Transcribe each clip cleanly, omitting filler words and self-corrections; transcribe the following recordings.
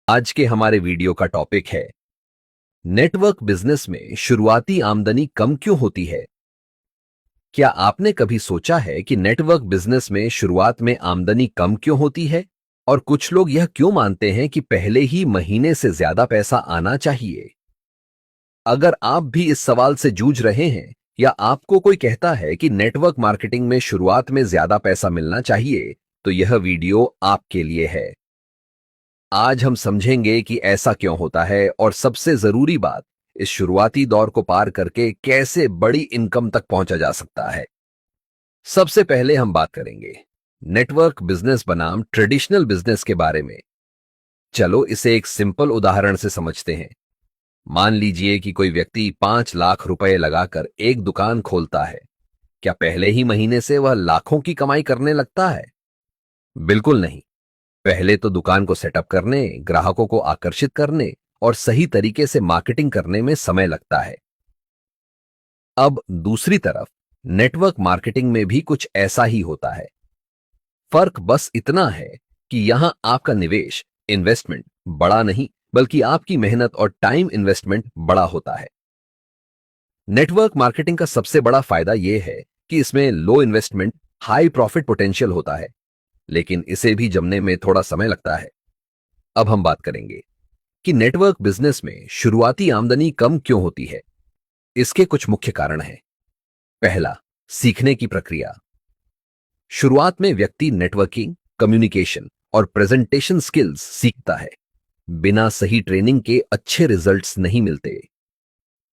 आज के हमारे वीडियो का टॉपिक है नेटवर्क बिजनेस में शुरुआती आमदनी कम क्यों होती है। क्या आपने कभी सोचा है कि नेटवर्क बिजनेस में शुरुआत में आमदनी कम क्यों होती है और कुछ लोग यह क्यों मानते हैं कि पहले ही महीने से ज्यादा पैसा आना चाहिए। अगर आप भी इस सवाल से जूझ रहे हैं या आपको कोई कहता है कि नेटवर्क मार्केटिंग में शुरुआत में ज्यादा पैसा मिलना चाहिए, तो यह वीडियो आपके लिए है। आज हम समझेंगे कि ऐसा क्यों होता है और सबसे जरूरी बात, इस शुरुआती दौर को पार करके कैसे बड़ी इनकम तक पहुंचा जा सकता है। सबसे पहले हम बात करेंगे नेटवर्क बिजनेस बनाम ट्रेडिशनल बिजनेस के बारे में। चलो इसे एक सिंपल उदाहरण से समझते हैं। मान लीजिए कि कोई व्यक्ति 5 लाख रुपए लगाकर एक दुकान खोलता है। क्या पहले ही महीने से वह लाखों की कमाई करने लगता है? बिल्कुल नहीं। पहले तो दुकान को सेटअप करने, ग्राहकों को आकर्षित करने और सही तरीके से मार्केटिंग करने में समय लगता है। अब दूसरी तरफ नेटवर्क मार्केटिंग में भी कुछ ऐसा ही होता है। फर्क बस इतना है कि यहां आपका निवेश, इन्वेस्टमेंट बड़ा नहीं, बल्कि आपकी मेहनत और टाइम इन्वेस्टमेंट बड़ा होता है। नेटवर्क मार्केटिंग का सबसे बड़ा फायदा यह है कि इसमें लो इन्वेस्टमेंट, हाई प्रॉफिट पोटेंशियल होता है, लेकिन इसे भी जमने में थोड़ा समय लगता है। अब हम बात करेंगे कि नेटवर्क बिजनेस में शुरुआती आमदनी कम क्यों होती है। इसके कुछ मुख्य कारण हैं। पहला, सीखने की प्रक्रिया। शुरुआत में व्यक्ति नेटवर्किंग, कम्युनिकेशन और प्रेजेंटेशन स्किल्स सीखता है। बिना सही ट्रेनिंग के अच्छे रिजल्ट्स नहीं मिलते।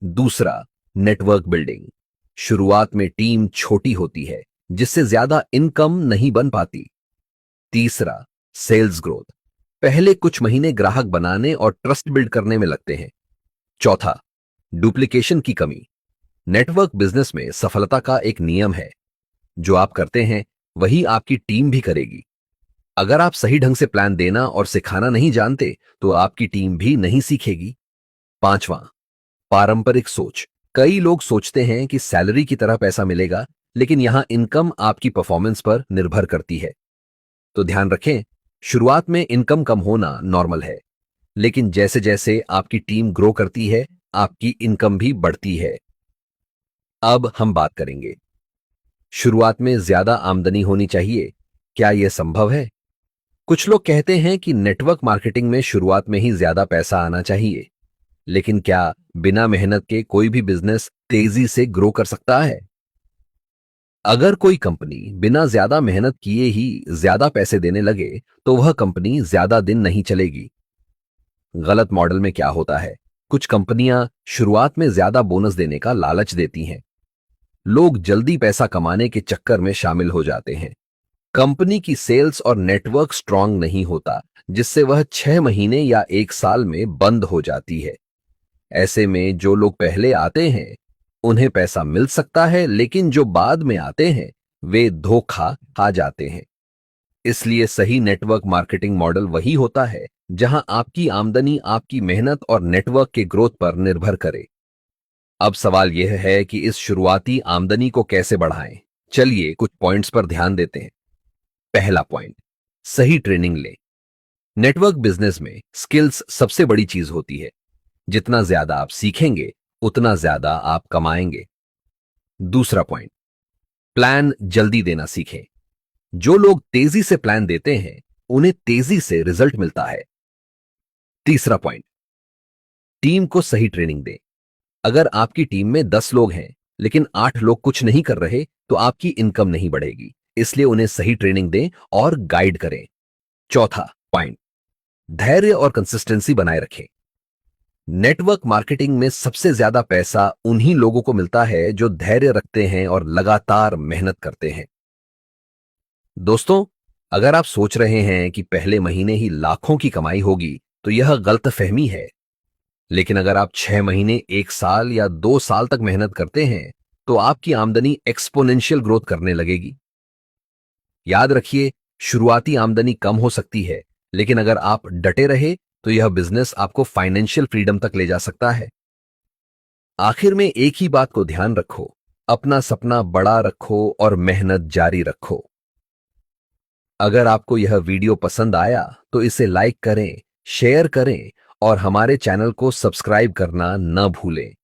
दूसरा, नेटवर्क बिल्डिंग। शुरुआत में टीम छोटी होती है, जिससे ज्यादा इनकम नहीं बन पाती। तीसरा, सेल्स ग्रोथ। पहले कुछ महीने ग्राहक बनाने और ट्रस्ट बिल्ड करने में लगते हैं। चौथा, डुप्लीकेशन की कमी। नेटवर्क बिजनेस में सफलता का एक नियम है, जो आप करते हैं वही आपकी टीम भी करेगी। अगर आप सही ढंग से प्लान देना और सिखाना नहीं जानते, तो आपकी टीम भी नहीं सीखेगी। पांचवा, पारंपरिक सोच। कई लोग सोचते हैं कि सैलरी की तरह पैसा मिलेगा, लेकिन यहां इनकम आपकी परफॉर्मेंस पर निर्भर करती है। तो ध्यान रखें, शुरुआत में इनकम कम होना नॉर्मल है, लेकिन जैसे जैसे आपकी टीम ग्रो करती है, आपकी इनकम भी बढ़ती है। अब हम बात करेंगे, शुरुआत में ज्यादा आमदनी होनी चाहिए, क्या यह संभव है? कुछ लोग कहते हैं कि नेटवर्क मार्केटिंग में शुरुआत में ही ज्यादा पैसा आना चाहिए, लेकिन क्या बिना मेहनत के कोई भी बिजनेस तेजी से ग्रो कर सकता है? अगर कोई कंपनी बिना ज्यादा मेहनत किए ही ज्यादा पैसे देने लगे, तो वह कंपनी ज्यादा दिन नहीं चलेगी। गलत मॉडल में क्या होता है, कुछ कंपनियां शुरुआत में ज्यादा बोनस देने का लालच देती हैं। लोग जल्दी पैसा कमाने के चक्कर में शामिल हो जाते हैं। कंपनी की सेल्स और नेटवर्क स्ट्रांग नहीं होता, जिससे वह 6 महीने या 1 साल में बंद हो जाती है। ऐसे में जो लोग पहले आते हैं उन्हें पैसा मिल सकता है, लेकिन जो बाद में आते हैं वे धोखा खा जाते हैं। इसलिए सही नेटवर्क मार्केटिंग मॉडल वही होता है जहां आपकी आमदनी आपकी मेहनत और नेटवर्क के ग्रोथ पर निर्भर करे। अब सवाल यह है कि इस शुरुआती आमदनी को कैसे बढ़ाएं। चलिए कुछ पॉइंट्स पर ध्यान देते हैं। पहला पॉइंट, सही ट्रेनिंग लें। नेटवर्क बिजनेस में स्किल्स सबसे बड़ी चीज होती है। जितना ज्यादा आप सीखेंगे, उतना ज्यादा आप कमाएंगे। दूसरा पॉइंट, प्लान जल्दी देना सीखें। जो लोग तेजी से प्लान देते हैं, उन्हें तेजी से रिजल्ट मिलता है। तीसरा पॉइंट, टीम को सही ट्रेनिंग दें। अगर आपकी टीम में 10 लोग हैं, लेकिन 8 लोग कुछ नहीं कर रहे, तो आपकी इनकम नहीं बढ़ेगी। इसलिए उन्हें सही ट्रेनिंग दें और गाइड करें। चौथा पॉइंट, धैर्य और कंसिस्टेंसी बनाए रखें। नेटवर्क मार्केटिंग में सबसे ज्यादा पैसा उन्हीं लोगों को मिलता है जो धैर्य रखते हैं और लगातार मेहनत करते हैं। दोस्तों, अगर आप सोच रहे हैं कि पहले महीने ही लाखों की कमाई होगी, तो यह गलतफहमी है। लेकिन अगर आप 6 महीने, 1 साल या 2 साल तक मेहनत करते हैं, तो आपकी आमदनी एक्सपोनेंशियल ग्रोथ करने लगेगी। याद रखिए, शुरुआती आमदनी कम हो सकती है, लेकिन अगर आप डटे रहे, तो यह बिजनेस आपको फाइनेंशियल फ्रीडम तक ले जा सकता है। आखिर में एक ही बात को ध्यान रखो, अपना सपना बड़ा रखो और मेहनत जारी रखो। अगर आपको यह वीडियो पसंद आया, तो इसे लाइक करें, शेयर करें और हमारे चैनल को सब्सक्राइब करना न भूलें।